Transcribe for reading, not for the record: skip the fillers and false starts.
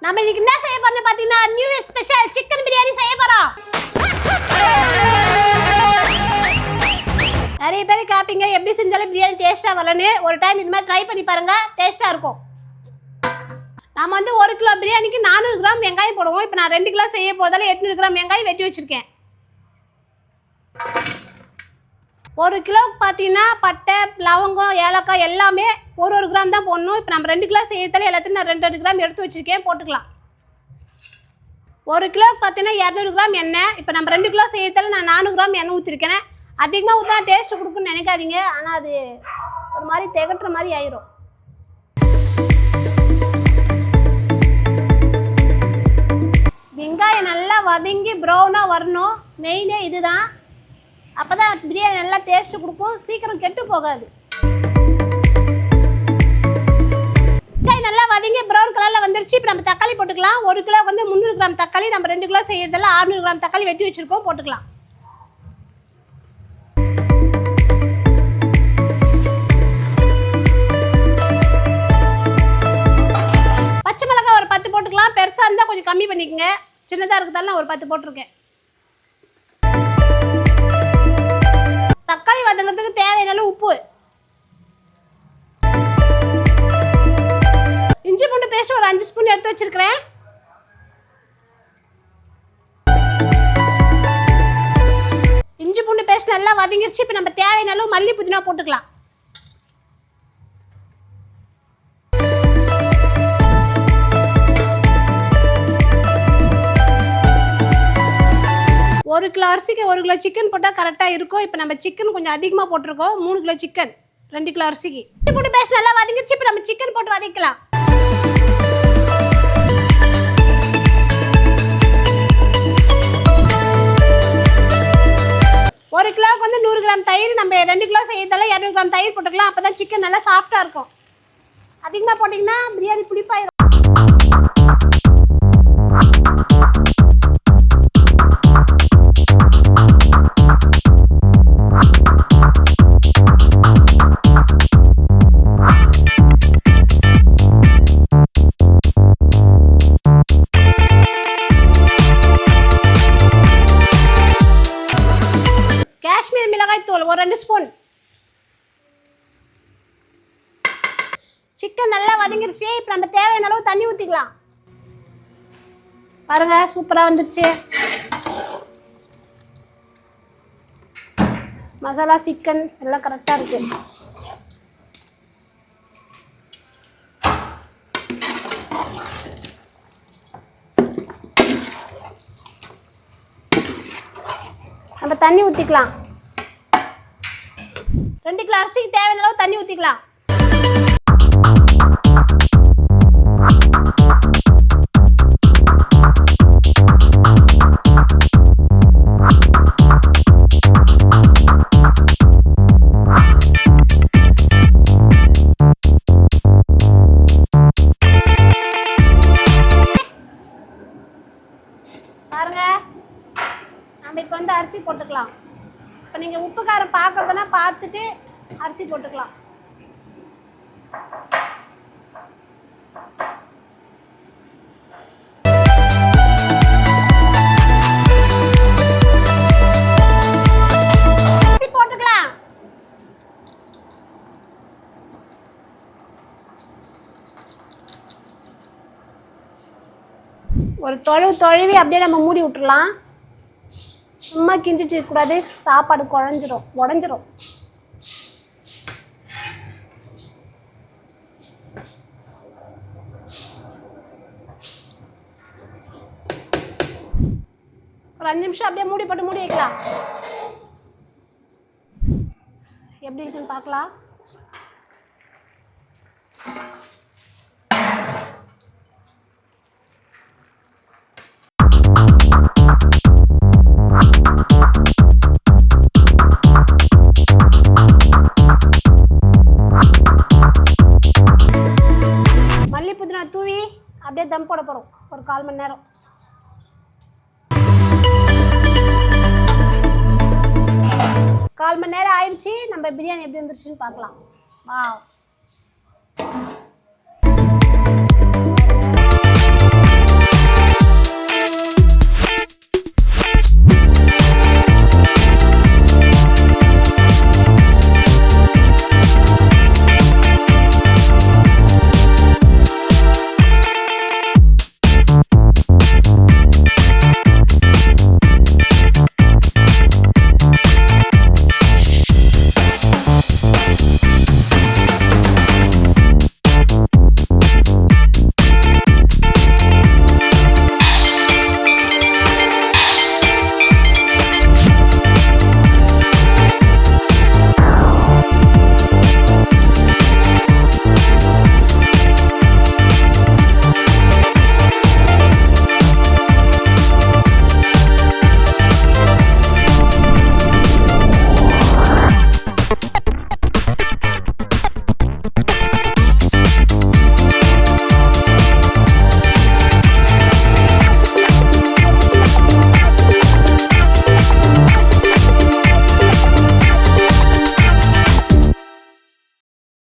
நம்ம இன்னைக்கு என்ன செய்ய போறோம்னு பாத்தீங்கன்னா new year special chicken biryani செய்ய போறோம். நிறைய பேர் கேப்பீங்க எப்படி செஞ்சாலும் பிரியாணி டேஸ்டா வரலன்னு. ஒரு டைம் இது மாதிரி ட்ரை பண்ணி பாருங்க, டேஸ்டா இருக்கும். நாம வந்து 1 கிலோ பிரியாணிக்கு 400 கிராம் வெங்காயம் போடுவோம். இப்போ நான் 2 கிலோ செய்ய போறதால 800 கிராம் வெங்காயம் வெட்டி வச்சிருக்கேன். 1 கிலோவுக்கு பார்த்தீங்கன்னா பட்டை, லவங்கம், ஏலக்காய் எல்லாமே ஒரு கிராம் தான் போடணும். இப்போ நம்ம 2 கிலோ செய்யறதால எல்லாத்தையும் நான் 2 கிராம் எடுத்து வச்சுருக்கேன், போட்டுக்கலாம். 1 கிலோவுக்கு பார்த்தீங்கன்னா 200 கிராம் எண்ணெய். இப்போ நம்ம 2 கிலோ செய்யறதால நான் 400 கிராம் எண்ணெய் ஊற்றிருக்கேன். அதிகமாக ஊற்றினா டேஸ்ட்டு கொடுக்குன்னு நினைக்காதீங்க, ஆனால் அது ஒரு மாதிரி திகட்டுற மாதிரி ஆயிரும். வெங்காயம் நல்லா வதங்கி ப்ரௌனாக வரணும், மெயினே இதுதான். அப்போ தான் பிரியாணி நல்லா டேஸ்ட்டு கொடுக்கும், சீக்கிரம் கெட்டு போகாது. வெங்காயம் நல்லா வதங்கி ப்ரௌன் கலரில் வந்துருச்சு. இப்போ நம்ம தக்காளி போட்டுக்கலாம். 1 கிலோ வந்து 300 கிராம் தக்காளி, நம்ம 2 கிலோ செய்யறதால 600 கிராம் தக்காளி வெட்டி வச்சுருக்கோம், போட்டுக்கலாம். பச்சை மிளகாய் ஒரு 10 போட்டுக்கலாம். பெருசாக இருந்தால் கொஞ்சம் கம்மி பண்ணிக்கோங்க, சின்னதாக இருக்கிறதால நான் ஒரு 10 போட்டிருக்கேன். தக்காளி வதங்கிறதுக்கு தேவையான உப்பு, இஞ்சி பூண்டு பேஸ்ட் ஒரு 5 ஸ்பூன் எடுத்து வச்சிருக்கிறேன். இஞ்சி பூண்டு பேஸ்ட் நல்லா வதங்கிருச்சு. இப்போ நம்ம தேவையான அளவு மல்லி புதினா போட்டுக்கலாம். ஒரு கிலோ அரிசிக்கு 1 கிலோ சிக்கன் போட்டால் கரெக்டாக இருக்கும். இப்போ நம்ம சிக்கன் கொஞ்சம் அதிகமாக போட்டிருக்கோம், 3 கிலோ சிக்கன் 2 கிலோ அரிசிக்கு. இஞ்சி பூண்டு பேஸ்ட் நல்லா வதங்கிடுச்சு. இப்போ நம்ம சிக்கன் போட்டு வதக்கலாம். 1 கிலோவுக்கு வந்து 100 கிராம் தயிர், நம்ம 2 கிலோ செய்யறதால 200 கிராம் தயிர் போட்டுக்கலாம். அப்போ தான் சிக்கன் நல்லா சாஃப்டாக இருக்கும். அதிகமாக போட்டிங்கன்னா பிரியாணி புளிப்பாயிரும். காஷ்மீர் மிளகாய் தூள் ஒரு 2 ஸ்பூன். சிக்கன் நல்லா வதங்கிருச்சு. இப்போ நம்ம தேவையான அளவு தண்ணி ஊற்றிக்கலாம். பாருங்க, சூப்பராக வந்துருச்சு. மசாலா சிக்கன் எல்லாம் கரெக்டாக இருக்கு. நம்ம தண்ணி ஊற்றிக்கலாம். 2 கிலோ அரிசிக்கு தேவையான அளவு தண்ணி ஊற்றிக்கலாம். பாருங்க, நம்ம இப்போ வந்து அரிசி போட்டுக்கலாம். இப்போ நீங்கள் உப்பு காரம் பார்க்குறதுனா பார்த்துட்டு அரிசி போட்டுக்கலாம். அரிசி போட்டுக்கலாம். ஒரு தொழுவி அப்படியே நம்ம மூடி விட்டுடலாம். சும்மா கிண்டிட்டு இருக்கக்கூடாது, சாப்பாடு உடஞ்சிரும். ஒரு 5 நிமிஷம் அப்படியே மூடி வைக்கலாம். எப்படி இருக்குன்னு பார்க்கலாம். புதினா தூவி அப்படியே தம் போட போகிறோம் ஒரு 1/4 மணி நேரம். கால் மணி நேரம் ஆயிடுச்சு. நம்ம பிரியாணி எப்படி வந்துருச்சுன்னு பார்க்கலாம். வாவ்.